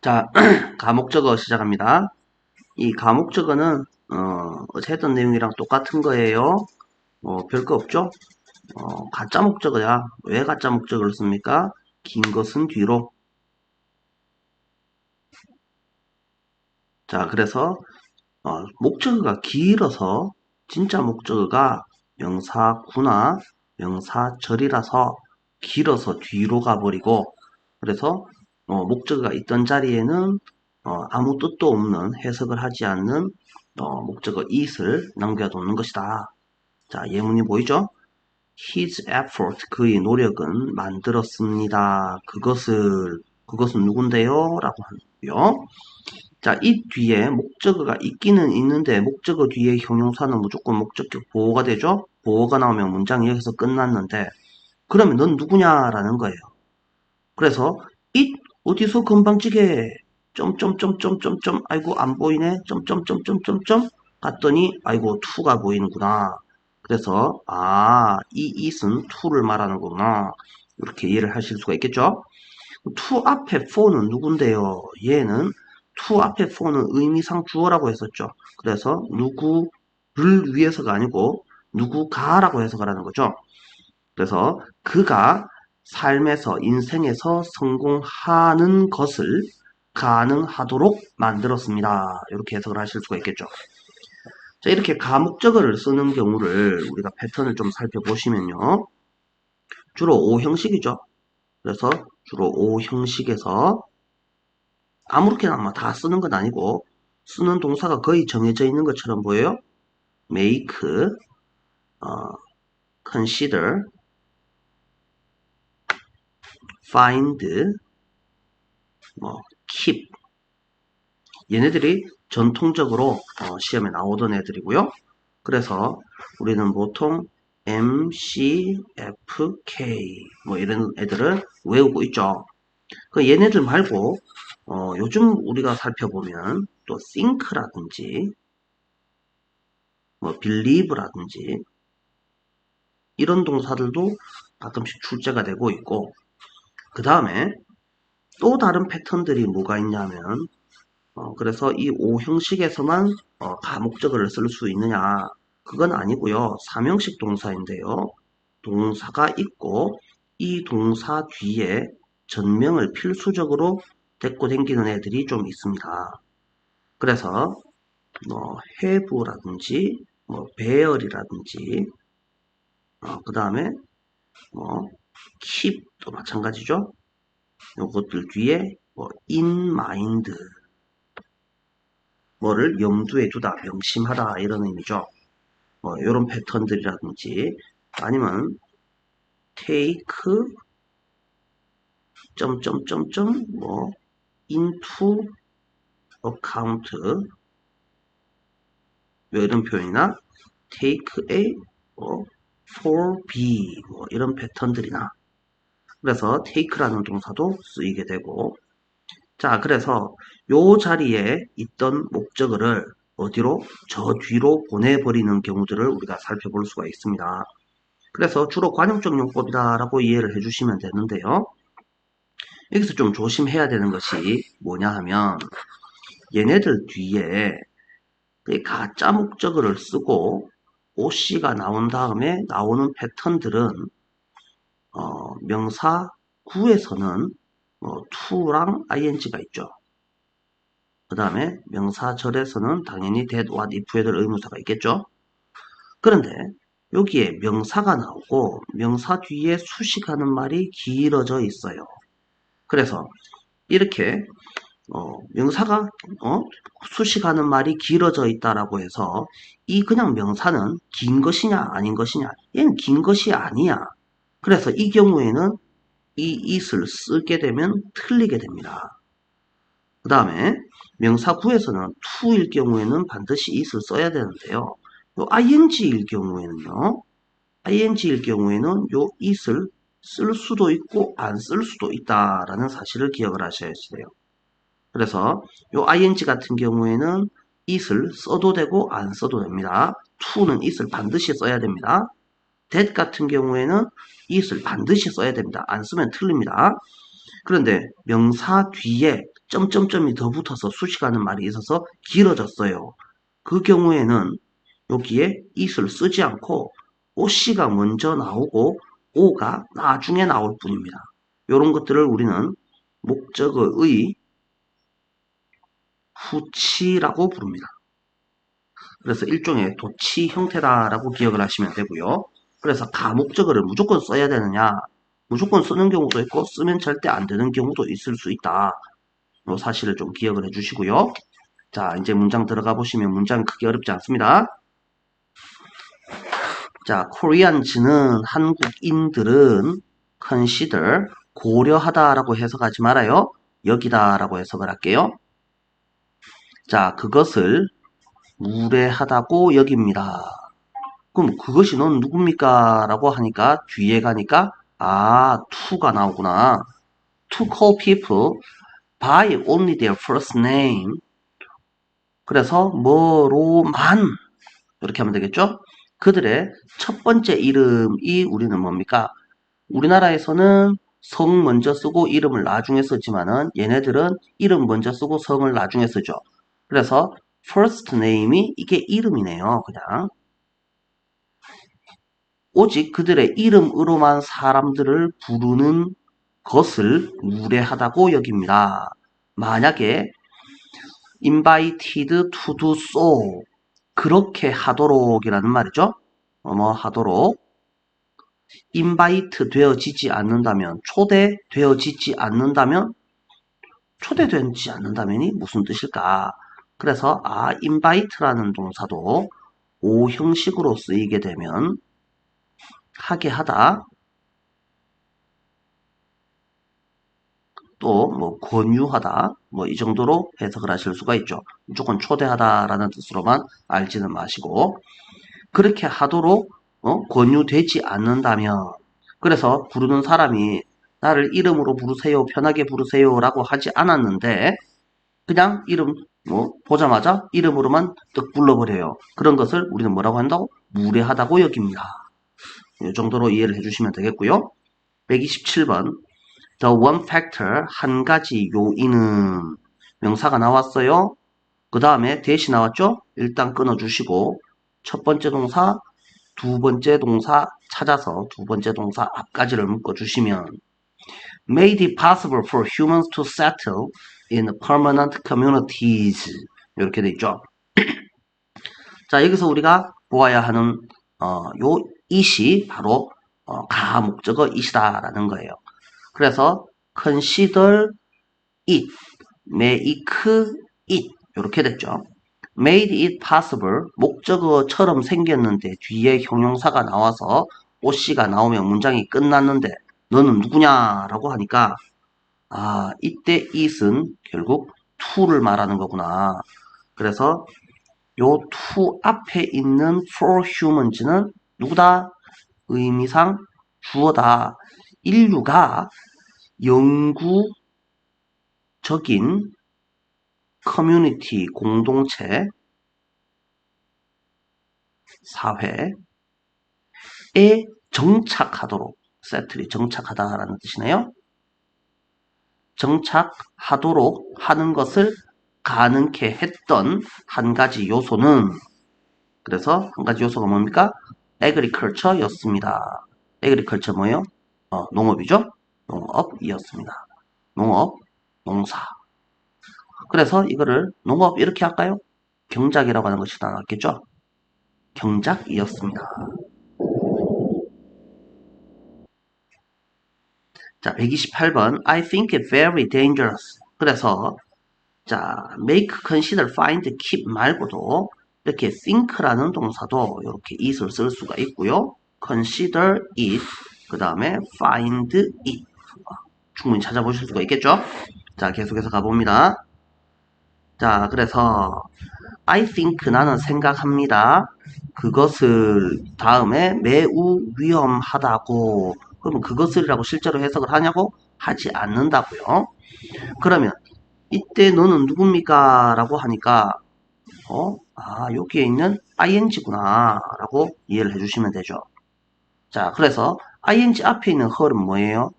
자, 가목적어 시작합니다. 이 가목적어는 어제 했던 내용이랑 똑같은 거예요. 별거 없죠? 가짜 목적어야. 왜 가짜 목적어를 씁니까? 긴 것은 뒤로. 자, 그래서 목적어가 길어서 진짜 목적어가 명사구나 명사절이라서 길어서 뒤로 가버리고, 그래서 목적어가 있던 자리에는 아무 뜻도 없는 해석을 하지 않는 목적어 it을 남겨놓는 것이다. 자, 예문이 보이죠? His effort, 그의 노력은 만들었습니다. 그것은 누군데요? 라고 하고요. 자, 이 뒤에 목적어가 있기는 있는데 목적어 뒤에 형용사는 무조건 목적격 보호가 되죠? 보호가 나오면 문장이 여기서 끝났는데, 그러면 넌 누구냐라는 거예요. 그래서 이 어디서 건방지게 점점점점점점 아이고 안 보이네 점점점점점점 갔더니 아이고 투가 보이는구나. 그래서 이 it은 to를 말하는 거구나. 이렇게 이해를 하실 수가 있겠죠? to 앞에 for는 누군데요? 얘는 to 앞에 for는 의미상 주어라고 했었죠. 그래서 누구를 위해서가 아니고 누구가라고 해석을 하는 거죠. 그래서 그가 삶에서 인생에서 성공하는 것을 가능하도록 만들었습니다. 이렇게 해석을 하실 수가 있겠죠. 자, 이렇게 가목적어를 쓰는 경우를 우리가 패턴을 좀 살펴보시면요. 주로 O 형식이죠. 그래서 주로 O 형식에서 아무렇게나 아마 다 쓰는 건 아니고 쓰는 동사가 거의 정해져 있는 것처럼 보여요. make, consider, find, keep. 얘네들이 전통적으로 시험에 나오던 애들이고요. 그래서 우리는 보통 M, C, F, K 이런 애들을 외우고 있죠. 그 얘네들 말고 요즘 우리가 살펴보면 또 think라든지 believe라든지 이런 동사들도 가끔씩 출제가 되고 있고, 그 다음에 또 다른 패턴들이 뭐가 있냐면 그래서 이 O 형식에서만 가목적어를 쓸 수 있느냐, 그건 아니고요. 삼형식 동사인데요. 동사가 있고 이 동사 뒤에 전명을 필수적으로 데리고 다니는 애들이 좀 있습니다. 그래서 have라든지 bear이라든지 그 다음에 keep도 마찬가지죠. 요것들 뒤에 in mind, 뭐를 염두에 두다, 명심하다 이런 의미죠. 이런 패턴들이라든지 아니면 take 점점점점 into account 이런 표현이나 take A for B 이런 패턴들이나, 그래서 take라는 동사도 쓰이게 되고, 자, 그래서 요 자리에 있던 목적어를 어디로? 저 뒤로 보내버리는 경우들을 우리가 살펴볼 수가 있습니다. 그래서 주로 관용적 용법이다라고 이해를 해주시면 되는데요. 여기서 좀 조심해야 되는 것이 뭐냐 하면, 얘네들 뒤에 가짜 목적어를 쓰고 OC가 나온 다음에 나오는 패턴들은 명사 구에서는 to랑 ing가 있죠. 그 다음에 명사절에서는 당연히 that, what, if 애들 의무사가 있겠죠. 그런데 여기에 명사가 나오고 명사 뒤에 수식하는 말이 길어져 있어요. 그래서 이렇게 명사가 수식하는 말이 길어져 있다라고 해서 이 그냥 명사는 긴 것이냐 아닌 것이냐, 얘는 긴 것이 아니야. 그래서 이 경우에는 이 it을 쓰게 되면 틀리게 됩니다. 그 다음에 명사 구에서는 to일 경우에는 반드시 it을 써야 되는데요. 요 ing일 경우에는요. ing일 경우에는 요 it을 쓸 수도 있고 안 쓸 수도 있다라는 사실을 기억을 하셔야 돼요. 그래서 요 ing 같은 경우에는 it을 써도 되고 안 써도 됩니다. to는 it을 반드시 써야 됩니다. that 같은 경우에는 it을 반드시 써야 됩니다. 안 쓰면 틀립니다. 그런데 명사 뒤에 점점점이 더 붙어서 수식하는 말이 있어서 길어졌어요. 그 경우에는 여기에 it을 쓰지 않고 OC가 먼저 나오고 O가 나중에 나올 뿐입니다. 이런 것들을 우리는 목적어의 후치라고 부릅니다. 그래서 일종의 도치 형태다라고 기억을 하시면 되고요. 그래서 가목적어를 무조건 써야 되느냐? 무조건 쓰는 경우도 있고 쓰면 절대 안 되는 경우도 있을 수 있다. 이 사실을 좀 기억을 해주시고요. 자, 이제 문장 들어가 보시면 문장 크게 어렵지 않습니다. 자, 코리안즈는 한국인들은 consider 고려하다라고 해석하지 말아요. 여기다라고 해석을 할게요. 자, 그것을 무례하다고 여깁니다. 그럼 그것이 넌 누굽니까? 라고 하니까 뒤에 가니까 to가 나오구나. To call people by only their first name. 그래서 뭐로만 이렇게 하면 되겠죠? 그들의 첫 번째 이름이 우리는 뭡니까? 우리나라에서는 성 먼저 쓰고 이름을 나중에 쓰지만은 얘네들은 이름 먼저 쓰고 성을 나중에 쓰죠. 그래서 first name이 이게 이름이네요. 그냥. 오직 그들의 이름으로만 사람들을 부르는 것을 무례하다고 여깁니다. 만약에 invited to do so 그렇게 하도록이라는 말이죠. 뭐 하도록 invite 되어지지 않는다면 초대되어지지 않는다면 초대되지 않는다면이 무슨 뜻일까? 그래서 invite라는 동사도 O 형식으로 쓰이게 되면 하게 하다 또 뭐 권유하다 뭐 이 정도로 해석을 하실 수가 있죠. 무조건 초대하다라는 뜻으로만 알지는 마시고 그렇게 하도록 권유되지 않는다면 그래서 부르는 사람이 나를 이름으로 부르세요 편하게 부르세요 라고 하지 않았는데 그냥 이름 뭐 보자마자 이름으로만 뜩 불러버려요. 그런 것을 우리는 뭐라고 한다고? 무례하다고 여깁니다. 이 정도로 이해를 해주시면 되겠고요. 127번 The one factor 한 가지 요인은 명사가 나왔어요. 그 다음에 대시 나왔죠? 일단 끊어주시고 첫 번째 동사, 두 번째 동사 찾아서 두 번째 동사 앞까지를 묶어주시면 made it possible for humans to settle in permanent communities 이렇게 돼 있죠. 자 여기서 우리가 보아야 하는 요 it이 바로 가목적어 it이다라는 거예요. 그래서 consider it, make it 이렇게 됐죠. made it possible 목적어처럼 생겼는데 뒤에 형용사가 나와서 OC가 나오면 문장이 끝났는데 너는 누구냐라고 하니까 이때 it은 결국 to를 말하는 거구나. 그래서 요 to 앞에 있는 for humans는 누구다? 의미상 주어다. 인류가 영구적인 커뮤니티 공동체 사회에 정착하도록 세틀이 정착하다라는 뜻이네요. 정착하도록 하는 것을 가능케 했던 한 가지 요소는 그래서 한 가지 요소가 뭡니까? agriculture였습니다. agriculture 뭐예요? 농업이죠? 농업이었습니다. 농업, 농사. 그래서 이거를 농업 이렇게 할까요? 경작이라고 하는 것이 나왔겠죠? 경작이었습니다. 자, 128번. I think it very dangerous. 그래서 자, make, consider, find, keep 말고도 이렇게 think라는 동사도 이렇게 it을 쓸 수가 있고요. consider it, 그 다음에 find it. 충분히 찾아보실 수가 있겠죠? 자, 계속해서 가봅니다. 자, 그래서 I think 나는 생각합니다. 그것을 다음에 매우 위험하다고 그러면 그것을이라고 실제로 해석을 하냐고? 하지 않는다고요. 그러면 이때 너는 누굽니까? 라고 하니까 여기에 있는 ing구나 라고 이해를 해주시면 되죠. 자, 그래서 ing 앞에 있는 her은 뭐예요?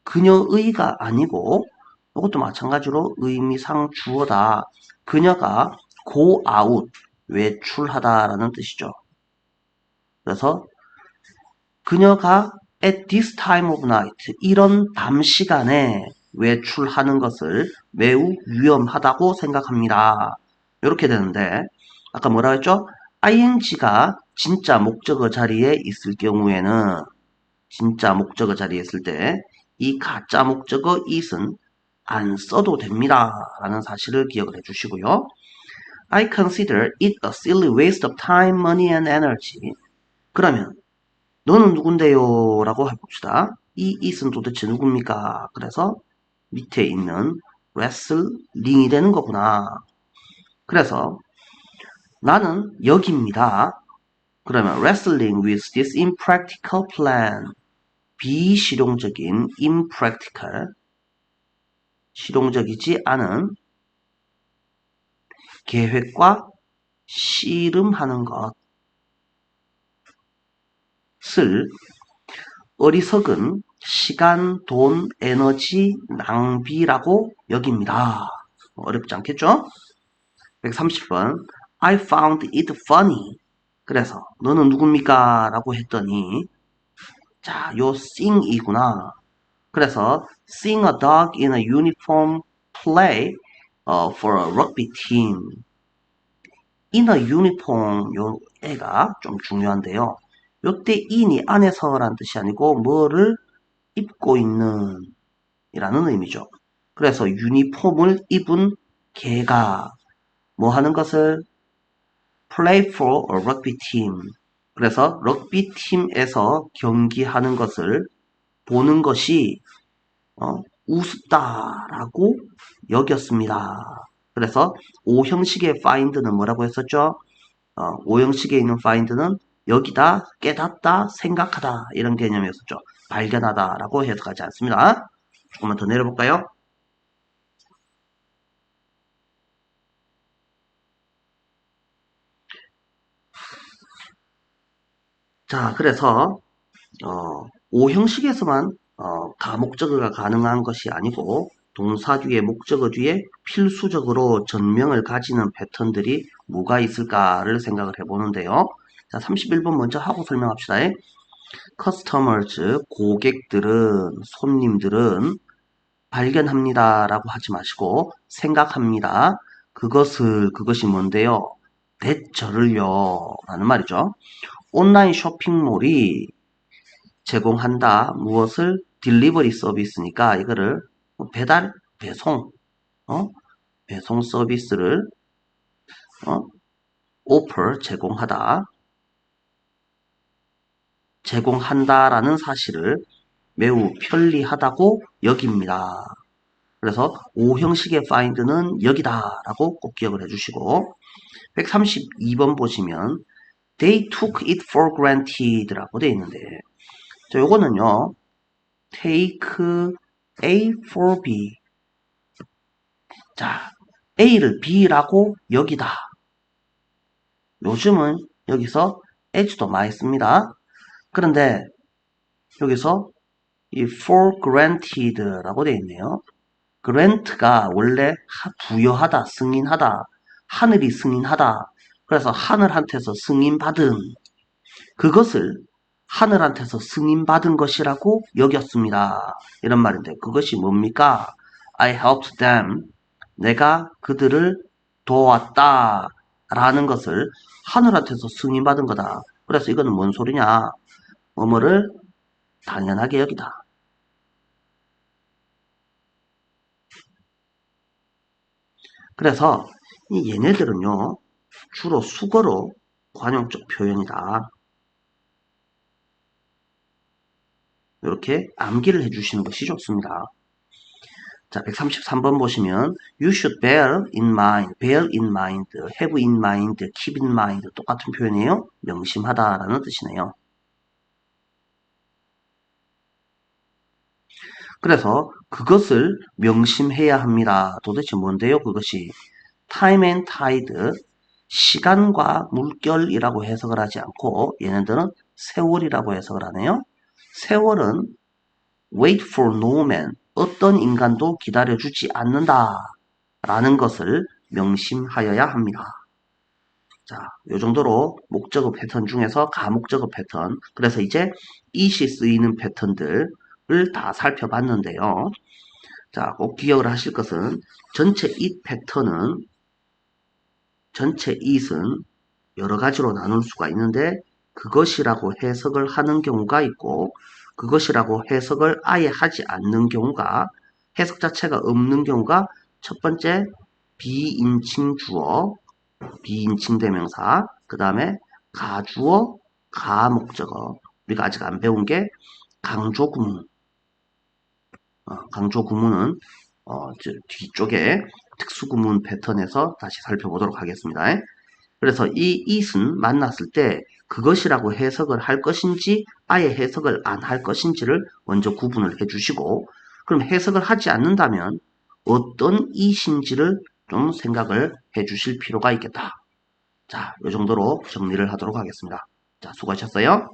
그녀의가 아니고 이것도 마찬가지로 의미상 주어다. 그녀가 go out, 외출하다라는 뜻이죠. 그래서 그녀가 at this time of night, 이런 밤 시간에 외출하는 것을 매우 위험하다고 생각합니다. 이렇게 되는데 아까 뭐라 했죠? ing가 진짜 목적어 자리에 있을 경우에는 진짜 목적어 자리에 있을 때 이 가짜 목적어 it은 안 써도 됩니다. 라는 사실을 기억을 해주시고요. I consider it a silly waste of time, money and energy. 그러면 너는 누군데요? 라고 해봅시다. 이 it은 도대체 누굽니까? 그래서 밑에 있는 wrestling이 되는 거구나. 그래서 나는 여기입니다. 그러면 wrestling with this impractical plan. 비실용적인 impractical, 실용적이지 않은 계획과 씨름하는 것을 어리석은 시간, 돈, 에너지 낭비라고 여깁니다. 어렵지 않겠죠? 130번 I found it funny. 그래서 너는 누굽니까? 라고 했더니 자, 요 sing이구나. 그래서 seeing a dog in a uniform play for a rugby team. in a uniform 요 애가 좀 중요한데요. 요때 in이 안에서라는 뜻이 아니고 뭐를 입고 있는 이라는 의미죠. 그래서 유니폼을 입은 개가 뭐 하는 것을 play for a rugby team. 그래서 럭비 팀에서 경기하는 것을 보는 것이 우습다라고 여겼습니다. 그래서 오형식의 find는 뭐라고 했었죠? 오형식에 있는 find는 여기다, 깨닫다, 생각하다 이런 개념이었었죠. 발견하다라고 해석하지 않습니다. 조금만 더 내려볼까요? 자, 그래서 오형식에서만 가목적어가 가능한 것이 아니고 동사 뒤에 목적어 뒤에 필수적으로 전명을 가지는 패턴들이 뭐가 있을까를 생각을 해보는데요. 자, 31번 먼저 하고 설명합시다. customers, 고객들은, 손님들은 발견합니다 라고 하지 마시고 생각합니다. 그것이 뭔데요? 대처를요 라는 말이죠. 온라인 쇼핑몰이 제공한다. 무엇을? 딜리버리 서비스니까 이거를 배달, 배송, 배송 서비스를 offer, 제공한다라는 사실을 매우 편리하다고 여깁니다. 그래서 오형식의 find는 여기다라고 꼭 기억을 해주시고 132번 보시면 they took it for granted라고 되어 있는데 자, 요거는요 take A for B 자 A를 B라고 여기다 요즘은 여기서 as도 많이 씁니다. 그런데 여기서 이 for granted라고 되어 있네요. grant가 원래 부여하다, 승인하다, 하늘이 승인하다. 그래서 하늘한테서 승인받은 그것을 하늘한테서 승인받은 것이라고 여겼습니다. 이런 말인데 그것이 뭡니까? I helped them. 내가 그들을 도왔다. 라는 것을 하늘한테서 승인받은 거다. 그래서 이거는 뭔 소리냐? 뭐뭐를 당연하게 여기다. 그래서 이 얘네들은요. 주로 수거로 관용적 표현이다. 이렇게 암기를 해주시는 것이 좋습니다. 자, 133번 보시면 You should bear in mind, have in mind, keep in mind 똑같은 표현이에요. 명심하다라는 뜻이네요. 그래서 그것을 명심해야 합니다. 도대체 뭔데요? 그것이 time and tide, 시간과 물결이라고 해석을 하지 않고 얘네들은 세월이라고 해석을 하네요. 세월은 wait for no man, 어떤 인간도 기다려주지 않는다 라는 것을 명심하여야 합니다. 자, 요 정도로 목적어 패턴 중에서 가목적어 패턴, 그래서 이제 it이 쓰이는 패턴들을 다 살펴봤는데요. 자, 꼭 기억을 하실 것은 전체 it 패턴은, 전체 it은 여러 가지로 나눌 수가 있는데 그것이라고 해석을 하는 경우가 있고 그것이라고 해석을 아예 하지 않는 경우가, 해석 자체가 없는 경우가 첫 번째 비인칭 주어, 비인칭 대명사, 그 다음에 가주어, 가목적어, 우리가 아직 안 배운 게 강조 구문. 강조 구문은 뒤쪽에 특수 구문 패턴에서 다시 살펴보도록 하겠습니다. 그래서 이 it은 만났을 때 그것이라고 해석을 할 것인지 아예 해석을 안 할 것인지를 먼저 구분을 해주시고, 그럼 해석을 하지 않는다면 어떤 it인지를 좀 생각을 해주실 필요가 있겠다. 자, 이 정도로 정리를 하도록 하겠습니다. 자, 수고하셨어요.